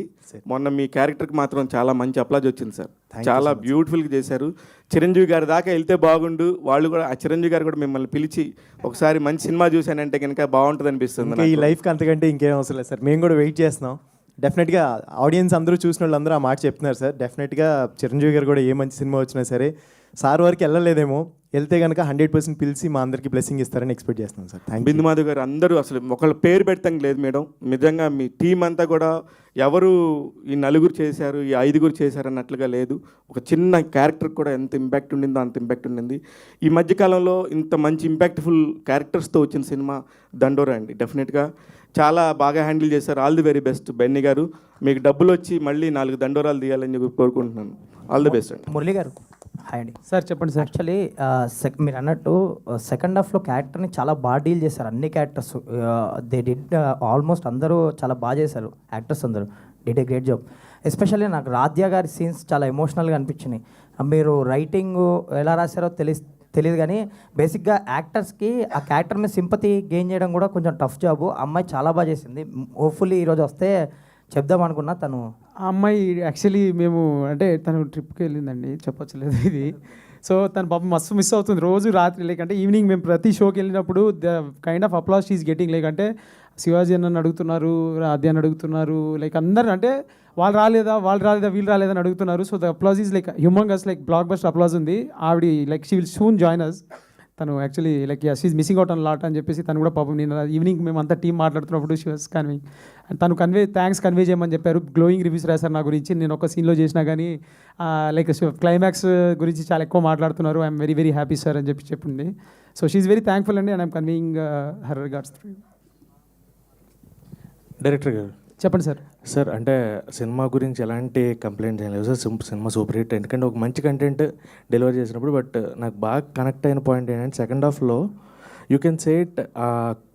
మొన్న మీ క్యారెక్టర్కి మాత్రం చాలా మంచి అప్లాజ్ వచ్చింది సార్. చాలా బ్యూటిఫుల్గా చేశారు. చిరంజీవి గారి దాకా వెళ్తే బాగుండు, వాళ్ళు కూడా ఆ చిరంజీవి గారు కూడా మిమ్మల్ని పిలిచి ఒకసారి మంచి సినిమా చూశానంటే కనుక బాగుంటుంది అనిపిస్తుంది. ఈ లైఫ్కి అంతకంటే ఇంకేం అవసరం లేదు సార్. మేము కూడా వెయిట్ చేస్తున్నాం. డెఫినెట్గా ఆడియన్స్ అందరూ చూసిన వాళ్ళు అందరూ ఆ మాట చెప్తున్నారు సార్. డెఫినెట్గా చిరంజీవి గారు కూడా ఏ మంచి సినిమా వచ్చినా సరే సార్ వరకు వెళ్ళలేదేమో, వెళ్తే కనుక 100% పిలిచి మా అందరికీ బ్లెస్సింగ్ ఇస్తారని ఎక్స్పెక్ట్ చేస్తున్నాం sir. Thank you. Bindu Madhav గారు అందరూ అసలు ఒకళ్ళ పేరు పెడతాం లేదు మేడం, నిజంగా మీ టీం అంతా కూడా ఎవరు ఈ 4 చేశారు, ఈ 5 చేశారు అన్నట్లుగా లేదు. ఒక చిన్న క్యారెక్టర్ కూడా ఎంత ఇంపాక్ట్ ఉండిందో అంత ఇంపాక్ట్ ఉండింది. ఈ మధ్యకాలంలో ఇంత మంచి ఇంపాక్ట్ఫుల్ క్యారెక్టర్స్తో వచ్చిన సినిమా దండోరా అండి. డెఫినెట్గా చాలా బాగా హ్యాండిల్ చేశారు. All the very best Benny గారు. మీకు డబ్బులు వచ్చి మళ్ళీ 4 దండోరాలు తీయాలని చెప్పి కోరుకుంటున్నాను. ఆల్ ది బెస్ట్ అండి. మురళి గారు హాయ్ అండి. సార్ చెప్పండి సార్. యాక్చువల్లీ మీరు అన్నట్టు సెకండ్ హాఫ్లో క్యారెక్టర్ని చాలా బాగా డీల్ చేశారు. అన్ని క్యారెక్టర్స్ దే డిడ్ ఆల్మోస్ట్ అందరూ చాలా బాగా చేశారు. యాక్టర్స్ అందరూ did a great job. Especially నాకు రాధ్య గారి సీన్స్ చాలా ఎమోషనల్గా అనిపించినాయి. మీరు రైటింగ్ ఎలా రాశారో తెలియదు కానీ బేసిక్గా యాక్టర్స్కి ఆ క్యారెక్టర్ మీద సింపతి గెయిన్ చేయడం కూడా కొంచెం టఫ్ జాబు. అమ్మాయి చాలా బాగా చేసింది. హోప్ఫుల్లీ ఈరోజు వస్తే చెప్దాం అనుకున్నా. తను ఆ అమ్మాయి యాక్చువల్లీ మేము అంటే తను ట్రిప్కి వెళ్ళిందండి, చెప్పొచ్చలేదు ఇది. సో తను పాపం మస్తు మిస్ అవుతుంది రోజు రాత్రి. లైక్ అంటే ఈవినింగ్ మేము ప్రతి షోకి వెళ్ళినప్పుడు the kind of applause she is getting. Like అంటే శివాజీ అన్నని అడుగుతున్నారు, రాధ్య అని అడుగుతున్నారు, లైక్ అందరు అంటే వీళ్ళు రాలేదా అని అడుగుతున్నారు. So the applause is like humongous, like blockbuster applause ఉంది. ఆవిడ like she will soon join us. తను actually like she's missing out on lot అని చెప్పేసి తను కూడా పాపం నేను ఈవినింగ్ మేమంతా టీం మాట్లాడుతున్నప్పుడు షీ వాస్ కన్వింగ్ అండ్ తను థ్యాంక్స్ కన్వే చేయమని చెప్పారు. గ్లోయింగ్ రివ్యూస్ రాశారు నా గురించి. నేను ఒక సీన్లో చేసినా కానీ లైక్ క్లైమాక్స్ గురించి చాలా ఎక్కువ మాట్లాడుతున్నారు. I'm very very happy sir అని చెప్పింది. సో షీఈ్ వెరీ థ్యాంక్ఫుల్ అండి and I'm conveying her regards. Director గారు చెప్పండి సార్. సార్ అంటే సినిమా గురించి ఎలాంటి కంప్లైంట్స్ ఏం లేవు సార్. Cinema super hit. ఎందుకంటే ఒక మంచి కంటెంట్ డెలివరీ చేసినప్పుడు. బట్ నాకు బాగా కనెక్ట్ అయిన పాయింట్ ఏంటంటే సెకండ్ హాఫ్లో యూ కెన్ సే ఇట్, ఆ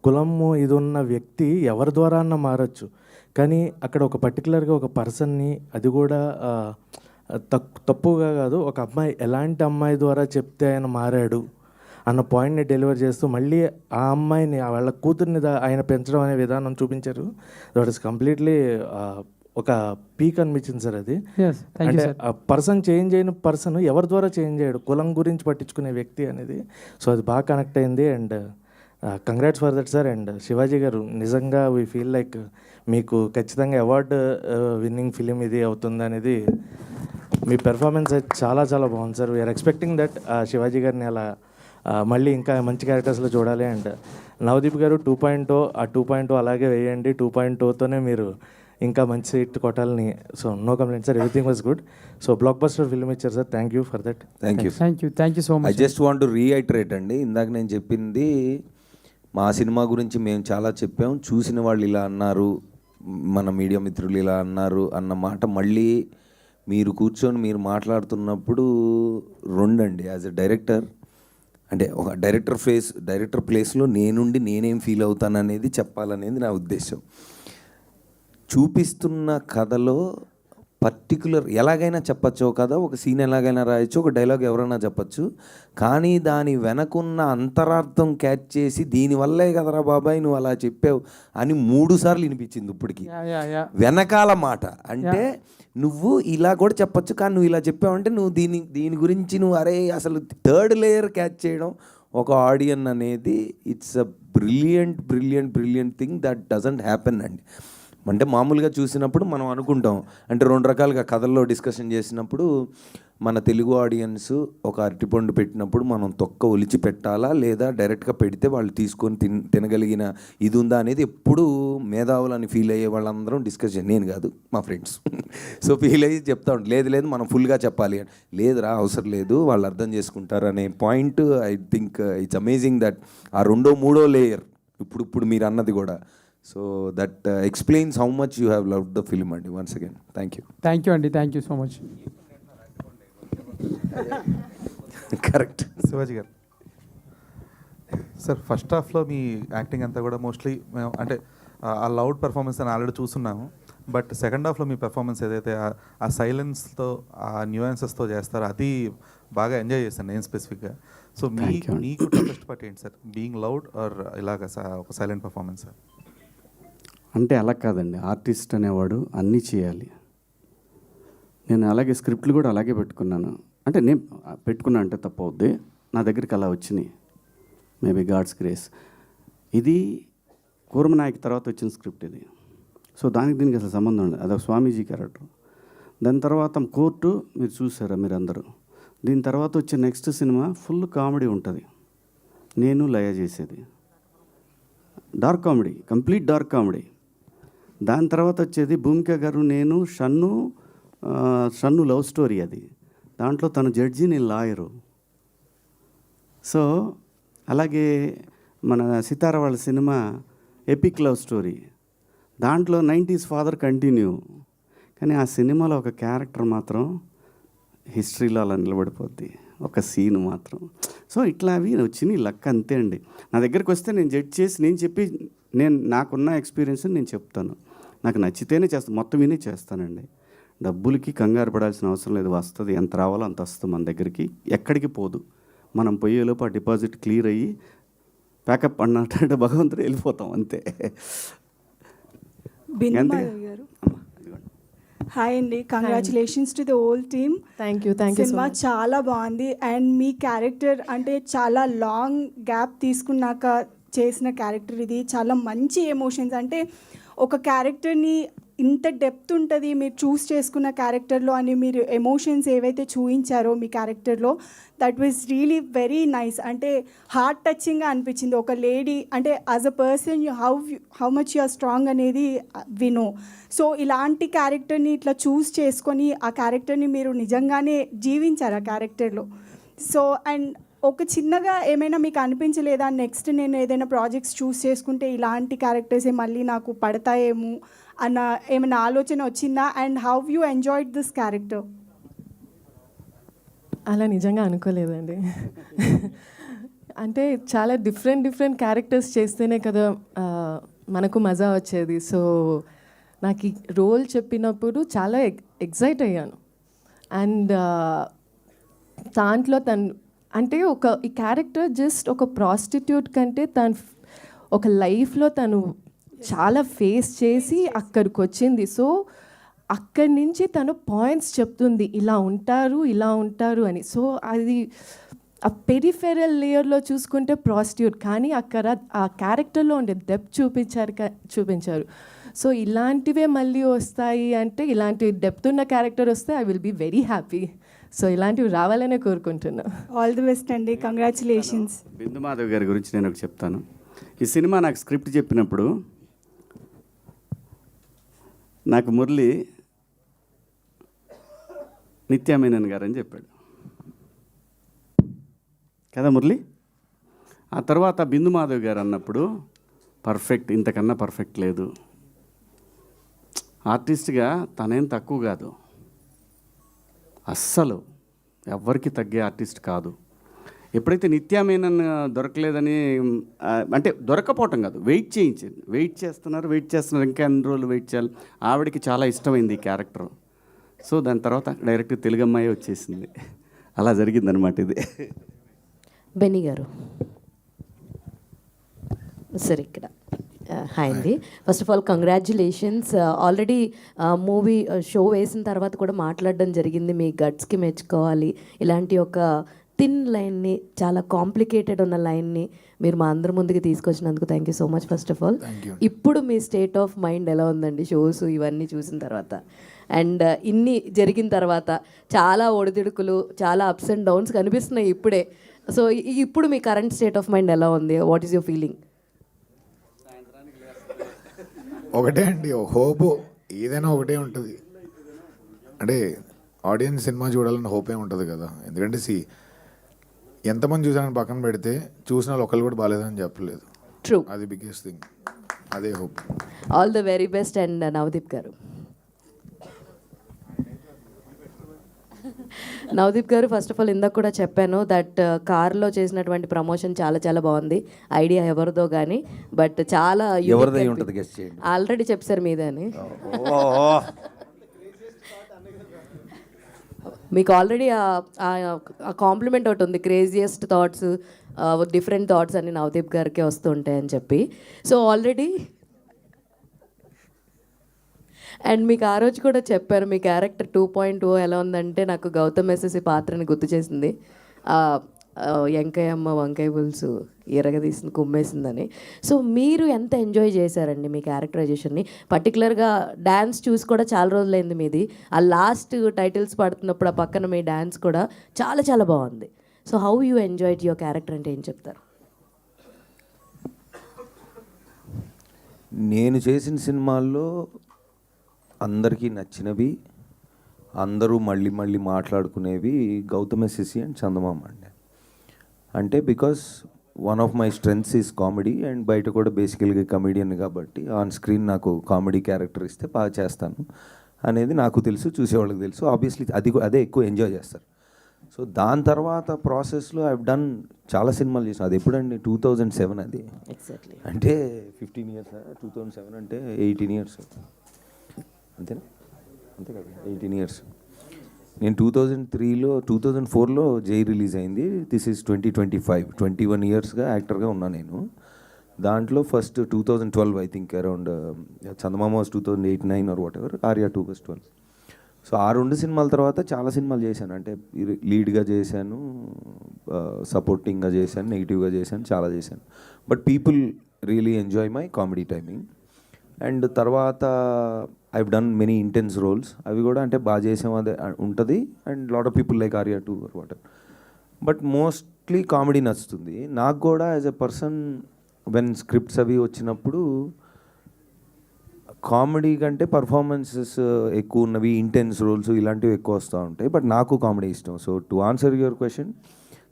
కులము ఇది ఉన్న వ్యక్తి ఎవరి ద్వారా అన్న మారచ్చు, కానీ అక్కడ ఒక పర్టికులర్గా ఒక పర్సన్ని, అది కూడా తప్పుగా కాదు, ఒక అమ్మాయి ఎలాంటి అమ్మాయి ద్వారా చెప్తే ఆయన మారాడు అన్న పాయింట్ని డెలివర్ చేస్తూ మళ్ళీ ఆ అమ్మాయిని వాళ్ళ కూతుర్ని ఆయన పెంచడం అనే విధానం చూపించారు. దట్ ఈస్ కంప్లీట్లీ ఒక పీక్ అనిపించింది సార్ అది. అంటే ఆ పర్సన్ చేంజ్ అయిన పర్సన్ ఎవరి ద్వారా చేంజ్ అయ్యాడు, కులం గురించి పట్టించుకునే వ్యక్తి అనేది. సో అది బాగా కనెక్ట్ అయింది and congrats for that sir. And Shivaji గారు నిజంగా వీ ఫీల్ లైక్ మీకు ఖచ్చితంగా అవార్డు విన్నింగ్ ఫిలిం ఇది అవుతుంది అనేది. మీ పెర్ఫార్మెన్స్ అయితే చాలా చాలా బాగుంది sir. We are expecting that Shivaji గారిని అలా మళ్ళీ ఇంకా మంచి క్యారెక్టర్స్లో చూడాలి. అండ్ నవదీప్ గారు 2.0 ఆ 2.0 అలాగే వేయండి. 2.0తోనే మీరు ఇంకా మంచి హిట్ కొట్టాలని. So no complaint sir, everything was good. So blockbuster film ఇచ్చారు సార్. Thank you for that. Thank you so much. I just want to reiterate అండి, ఇందాక నేను చెప్పింది మా సినిమా గురించి మేము చాలా చెప్పాం, చూసిన వాళ్ళు ఇలా అన్నారు, మన మీడియా మిత్రులు ఇలా అన్నారు అన్న మాట మళ్ళీ మీరు కూర్చొని మీరు మాట్లాడుతున్నప్పుడు రెండండి. యాజ్ ఎ డైరెక్టర్ అంటే ఒక డైరెక్టర్ ప్లేస్లో నేనేం ఫీల్ అవుతాను అనేది చెప్పాలనేది నా ఉద్దేశం. చూపిస్తున్న కథలో పర్టికులర్ ఎలాగైనా చెప్పచ్చు కదా, ఒక సీన్ ఎలాగైనా రాయొచ్చు, ఒక డైలాగ్ ఎవరైనా చెప్పచ్చు, కానీ దాని వెనకున్న అంతరార్థం క్యాచ్ చేసి దీనివల్లే కదరా బాబాయ్ నువ్వు అలా చెప్పావు అని 3 సార్లు వినిపించింది ఇప్పటికి. వెనకాల మాట అంటే నువ్వు ఇలా కూడా చెప్పచ్చు, కానీ నువ్వు ఇలా చెప్పావంటే నువ్వు దీని గురించి నువ్వు అరే అసలు థర్డ్ లేయర్ క్యాచ్ చేయడం ఒక ఆడియన్ అనేది it's a brilliant thing that doesn't happen అండి. అంటే మామూలుగా చూసినప్పుడు మనం అనుకుంటాం, అంటే 2 రకాలుగా కథల్లో డిస్కషన్ చేసినప్పుడు మన తెలుగు ఆడియన్స్ ఒక అరటిపండు పెట్టినప్పుడు మనం తొక్క ఒలిచి పెట్టాలా లేదా డైరెక్ట్గా పెడితే వాళ్ళు తీసుకొని తినగలిగిన ఇది ఉందా అనేది ఎప్పుడు మేధావులని ఫీల్ అయ్యే వాళ్ళందరం డిస్కషన్, నేను కాదు మా ఫ్రెండ్స్. సో ఫీల్ అయ్యి చెప్తా ఉంటాం, లేదు మనం ఫుల్గా చెప్పాలి అని. లేదురా అవసరం లేదు, వాళ్ళు అర్థం చేసుకుంటారు అనే point. I think it's amazing that ఆ 2వ 3వ లేయర్ ఇప్పుడు మీరు అన్నది కూడా. So that explains how much you have loved the film అండి. వన్స్ అగైన్ థ్యాంక్ యూ అండి. Thank you so much. Correct. Shivaji గారు సార్, ఫస్ట్ హాఫ్లో మీ యాక్టింగ్ అంతా కూడా మోస్ట్లీ మేము అంటే ఆ లౌడ్ పెర్ఫార్మెన్స్ అని ఆల్రెడీ చూస్తున్నాము. బట్ సెకండ్ హాఫ్లో మీ పెర్ఫార్మెన్స్ ఏదైతే ఆ సైలెన్స్తో ఆ న్యూయాన్సెస్తో చేస్తారో అది బాగా ఎంజాయ్ చేశాను నేను స్పెసిఫిక్గా. సో మీకు టఫెస్ట్ పార్ట్ ఏంటి సార్, బీయింగ్ లౌడ్ ఆర్ ఇలాగ ఒక సైలెంట్ పెర్ఫార్మెన్స్ సార్? అంటే అలా కాదండి, ఆర్టిస్ట్ అనేవాడు అన్నీ చేయాలి. నేను అలాగే స్క్రిప్ట్లు కూడా అలాగే పెట్టుకున్నాను. అంటే నేను పెట్టుకున్నా అంటే తప్పవుద్ది, నా దగ్గరికి అలా వచ్చినాయి. Maybe God's grace. ఇది కూర్మనాయక్ తర్వాత వచ్చిన స్క్రిప్ట్ ఇది. సో దీనికి అసలు సంబంధం లేదు, అదొక స్వామీజీ క్యారెక్టర్. దాని తర్వాత కోర్టు మీరు చూసారా మీరు అందరూ. దీని తర్వాత వచ్చే నెక్స్ట్ సినిమా ఫుల్ కామెడీ ఉంటుంది, నేను లయ చేసేది dark comedy, complete dark comedy. దాని తర్వాత వచ్చేది భూమిక గారు నేను షన్ను లవ్ స్టోరీ. అది దాంట్లో తను జడ్జి, నేను లాయరు. సో అలాగే మన సితార వాళ్ళ సినిమా ఎపిక్ లవ్ స్టోరీ, దాంట్లో 90s ఫాదర్ కంటిన్యూ. కానీ ఆ సినిమాలో ఒక క్యారెక్టర్ మాత్రం హిస్టరీలో అలా నిలబడిపోద్ది, ఒక సీన్ మాత్రం. సో ఇట్లా అవి వచ్చినాయి, లక్ అంతే అండి. నా దగ్గరికి వస్తే నేను జడ్జ్ చేసి నేను నాకున్న ఎక్స్పీరియన్స్ నేను చెప్తాను. నాకు నచ్చితేనే చేస్తాను, మొత్తం విని చేస్తానండి. డబ్బులకి కంగారు పడాల్సిన అవసరం లేదు, వస్తుంది ఎంత రావాలో అంత వస్తుంది మన దగ్గరికి, ఎక్కడికి పోదు. మనం పోయేలోపు ఆ డిపాజిట్ క్లియర్ అయ్యి ప్యాకప్ అన్నట్టు భగవంతుడు వెళ్ళిపోతాం అంతే. హాయ్ అండి, congratulations to the whole team. Thank you. Cinema చాలా బాగుంది. అండ్ మీ క్యారెక్టర్ అంటే చాలా లాంగ్ గ్యాప్ తీసుకున్నాక చేసిన క్యారెక్టర్ ఇది. చాలా మంచి ఎమోషన్స్, అంటే ఒక క్యారెక్టర్ని ఇంత డెప్త్ ఉంటుంది మీరు చూస్ చేసుకున్న క్యారెక్టర్లో అని మీరు ఎమోషన్స్ ఏవైతే చూపించారో మీ క్యారెక్టర్లో that was really very nice. అంటే హార్ట్ టచింగ్గా అనిపించింది. ఒక లేడీ అంటే as a person how much you are strong అనేది వినో. సో ఇలాంటి క్యారెక్టర్ని ఇట్లా చూస్ చేసుకొని ఆ క్యారెక్టర్ని మీరు నిజంగానే జీవించారు ఆ క్యారెక్టర్లో. సో అండ్ ఒక చిన్నగా ఏమైనా మీకు అనిపించలేదా నెక్స్ట్ నేను ఏదైనా ప్రాజెక్ట్స్ చూస్ చేసుకుంటే ఇలాంటి క్యారెక్టర్సే మళ్ళీ నాకు పడతాయేమో అన్న ఏమైనా ఆలోచన వచ్చిందా? And how you enjoyed this character? అలా నిజంగా అనుకోలేదండి. అంటే చాలా డిఫరెంట్ క్యారెక్టర్స్ చేస్తేనే కదా మనకు మజా వచ్చేది. సో నాకు ఈ రోల్ చెప్పినప్పుడు చాలా ఎక్సైట్ అయ్యాను. అండ్ దాంట్లో అంటే ఈ క్యారెక్టర్ జస్ట్ ఒక ప్రాస్టిట్యూట్ కంటే ఒక లైఫ్లో తను చాలా ఫేస్ చేసి అక్కడికి వచ్చింది. సో అక్కడి నుంచి తను పాయింట్స్ చెప్తుంది, ఇలా ఉంటారు అని. సో అది ఆ పెరిఫెరల్ లేయర్లో చూసుకుంటే ప్రాస్టిట్యూట్, కానీ అక్కడ ఆ క్యారెక్టర్లో ఉండే డెప్త్ చూపించారు. సో ఇలాంటివే మళ్ళీ వస్తాయి అంటే, ఇలాంటి డెప్త్ ఉన్న క్యారెక్టర్ వస్తే I will be very happy. So ఇలాంటివి రావాలనే కోరుకుంటున్నా. ఆల్ ది బెస్ట్ అండి, కంగ్రాచులేషన్స్. బిందు మాధవ్ గారి గురించి నేను ఒకటి చెప్తాను. ఈ సినిమా నాకు స్క్రిప్ట్ చెప్పినప్పుడు నాకు మురళి నిత్యామేనన్ గారు అని చెప్పాడు కదా మురళి. ఆ తర్వాత బిందు మాధవ్ గారు అన్నప్పుడు పర్ఫెక్ట్, ఇంతకన్నా పర్ఫెక్ట్ లేదు, ఆర్టిస్ట్గా తనేం తక్కువ కాదు, అస్సలు ఎవ్వరికి తగ్గే ఆర్టిస్ట్ కాదు. ఎప్పుడైతే నిత్యామేనన్ దొరకలేదని అంటే దొరకపోవటం కాదు, వెయిట్ చేస్తున్నారు ఇంకా ఎన్ని రోజులు వెయిట్ చేయాలి. ఆవిడకి చాలా ఇష్టమైంది ఈ క్యారెక్టర్. సో దాని తర్వాత డైరెక్ట్ తెలుగు అమ్మాయి వచ్చేసింది. అలా జరిగిందనమాట ఇది. బెన్నీ గారు సరే ఇక్కడ హాయ్ అండి. First of all congratulations. Already movie show వేసిన తర్వాత కూడా మాట్లాడడం జరిగింది, మీ గట్స్కి మెచ్చుకోవాలి. ఇలాంటి ఒక థిన్ లైన్ని, చాలా కాంప్లికేటెడ్ ఉన్న లైన్ని మీరు మా అందరి ముందుకు తీసుకొచ్చినందుకు thank you so much. First of all ఇప్పుడు మీ స్టేట్ ఆఫ్ మైండ్ ఎలా ఉందండి షోస్ ఇవన్నీ చూసిన తర్వాత? అండ్ ఇన్ని జరిగిన తర్వాత చాలా ఒడిదుడుకులు, చాలా అప్స్ అండ్ డౌన్స్ కనిపిస్తున్నాయి ఇప్పుడే. సో ఇప్పుడు మీ కరెంట్ స్టేట్ ఆఫ్ మైండ్ ఎలా ఉంది? What is your feeling? ఒకటే అండి, హోప్ ఏదైనా ఒకటే ఉంటుంది. అంటే ఆడియన్స్ సినిమా చూడాలని హోపే ఉంటుంది కదా. ఎందుకంటే ఎంతమంది చూసారని పక్కన పెడితే చూసిన వాళ్ళు ఒకళ్ళు కూడా బాగాలేదని చెప్పలేదు. ట్రూ, అది బిగ్గెస్ట్ థింగ్, అదే hope. All the very best. And Navdeep గారు. నవదీప్ గారు ఫస్ట్ ఆఫ్ ఆల్ ఇందాక కూడా చెప్పాను దట్ కార్లో చేసినటువంటి ప్రమోషన్ చాలా చాలా బాగుంది. ఐడియా ఎవరిదో కానీ బట్ చాలా ఆల్రెడీ చెప్పారు మీదే అని. మీకు ఆల్రెడీ ఆ కాంప్లిమెంట్ ఒకటి ఉంది, క్రేజియస్ట్ థాట్స్, డిఫరెంట్ థాట్స్ అని నవదీప్ గారికి వస్తుంటాయని చెప్పి. సో ఆల్రెడీ అండ్ మీకు ఆ రోజు కూడా చెప్పారు మీ క్యారెక్టర్ 2.0 ఎలా ఉందంటే నాకు గౌతమ్ ఎస్ఎస్సి పాత్రని గుర్తు చేసింది. వెంకయ్యమ్మ వంకాయ పులుసు ఎరగదీసింది కుమ్మేసిందని. సో మీరు ఎంత ఎంజాయ్ చేశారండి మీ క్యారెక్టరైజేషన్ని? పర్టికులర్గా డ్యాన్స్ చూసి కూడా చాలా రోజులైంది మీది. ఆ లాస్ట్ టైటిల్స్ పడుతున్నప్పుడు ఆ పక్కన మీ డ్యాన్స్ కూడా చాలా చాలా బాగుంది. So how you enjoyed your character అంటే ఏం చెప్తారు? నేను చేసిన సినిమాల్లో అందరికీ నచ్చినవి, అందరూ మళ్ళీ మళ్ళీ మాట్లాడుకునేవి గౌతమ్ ఎస్ఎస్సి అండ్ చందమామ అండి. అంటే because one of my strengths is comedy and బయట కూడా బేసికల్గా కమెడియన్ కాబట్టి ఆన్ స్క్రీన్ నాకు కామెడీ క్యారెక్టర్ ఇస్తే బాగా చేస్తాను అనేది నాకు తెలుసు, చూసేవాళ్ళకి తెలుసు. ఆబ్వియస్లీ అదే ఎక్కువ ఎంజాయ్ చేస్తారు. సో దాని తర్వాత ప్రాసెస్లో ఐ డన్ చాలా సినిమాలు చేసాను. అది ఎప్పుడండి 2007 అది. ఎగ్జాక్ట్లీ అంటే 15 ఇయర్స్. 2007 అంటే 18 ఇయర్స్ అంతేనా? అంతే కదా, 18 ఇయర్స్. నేను 2004లో జై రిలీజ్ అయింది. దిస్ ఈజ్ 2025, 21 ఇయర్స్గా యాక్టర్గా ఉన్నా నేను. దాంట్లో first 2012 I think around Chandamama was 2008-9 or whatever, Arya 2 was 12. So ఆ 2 సినిమాల తర్వాత చాలా సినిమాలు చేశాను. అంటే లీడ్గా చేశాను, సపోర్టింగ్గా చేశాను, నెగిటివ్గా చేశాను, చాలా చేశాను. But people really enjoy my comedy timing. And తర్వాత I've done many intense roles. అవి కూడా అంటే బాగా చేసాం అదే ఉంటుంది. And lot of people like Arya two or water. But mostly comedy నచ్చుతుంది నాకు కూడా. As a person when scripts అవి వచ్చినప్పుడు కామెడీ కంటే పర్ఫార్మెన్సెస్ ఎక్కువ ఉన్నవి, ఇంటెన్స్ రోల్స్ ఇలాంటివి ఎక్కువ వస్తూ ఉంటాయి. బట్ నాకు కామెడీ ఇష్టం. So to answer your question,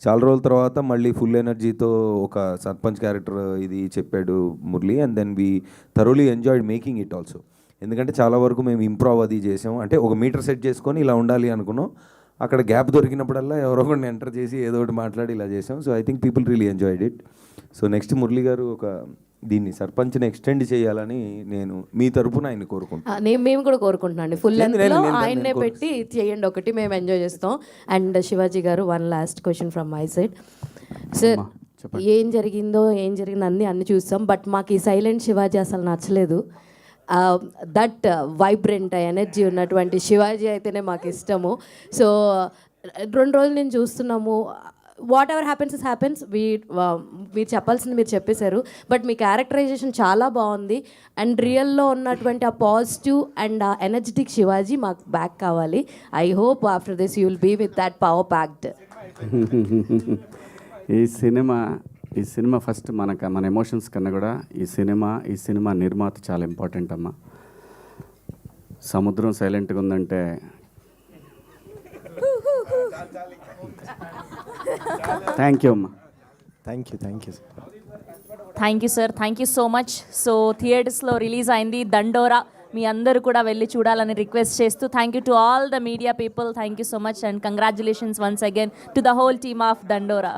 చాలా రోజుల తర్వాత మళ్ళీ ఫుల్ ఎనర్జీతో ఒక సర్పంచ్ క్యారెక్టర్ ఇది చెప్పాడు Murali. And then we thoroughly enjoyed making it also. ఎందుకంటే చాలా వరకు మేము ఇంప్రూవ్ అది చేసాం. అంటే ఒక మీటర్ సెట్ చేసుకొని ఇలా ఉండాలి అనుకున్నాం. అక్కడ గ్యాప్ దొరికినప్పుడల్లా ఎవరో ఒకరిని ఎంటర్ చేసి ఏదో ఒకటి మాట్లాడి ఇలా చేసాం. So I think people really enjoyed it. So next Murali గారు ఒక దీన్ని సర్పంచ్ని ఎక్స్టెండ్ చేయాలని నేను మీ తరపున ఆయన కోరుకుంటున్నాను. మేము కూడా కోరుకుంటున్నాం అండి. ఫుల్ లెంత్లో ఆయన్నే పెట్టి చేయండి ఒకటి, మేము ఎంజాయ్ చేస్తాం. అండ్ శివాజీ గారు, one last question from my side. Sir, ఏం జరిగిందో అన్నీ చూస్తాం. బట్ మాకు ఈ సైలెంట్ శివాజీ అసలు నచ్చలేదు. దట్ వైబ్రెంట్ ఎనర్జీ ఉన్నటువంటి శివాజీ అయితేనే మాకు ఇష్టము. సో 2 రోజులు నేను చూస్తున్నాము. What ever happens is happens. మీరు చెప్పాల్సింది మీరు చెప్పేశారు. బట్ మీ క్యారెక్టరైజేషన్ చాలా బాగుంది. అండ్ రియల్లో ఉన్నటువంటి ఆ పాజిటివ్ అండ్ ఆ ఎనర్జెటిక్ శివాజీ మాకు బ్యాక్ కావాలి. I hope after this you will be with that power packed. ఈ సినిమా ఫస్ట్ మన ఎమోషన్స్ కన్నా కూడా ఈ సినిమా నిర్మాత చాలా ఇంపార్టెంట్ అమ్మా. సముద్రం సైలెంట్గా ఉందంటే థ్యాంక్ యూ అమ్మా. Thank you sir. Thank you so much. So థియేటర్స్లో రిలీజ్ అయింది దండోరా. మీ అందరూ కూడా వెళ్ళి చూడాలని రిక్వెస్ట్ చేస్తూ thank you to all the media people. Thank you so much and congratulations once again to the whole team of దండోరా.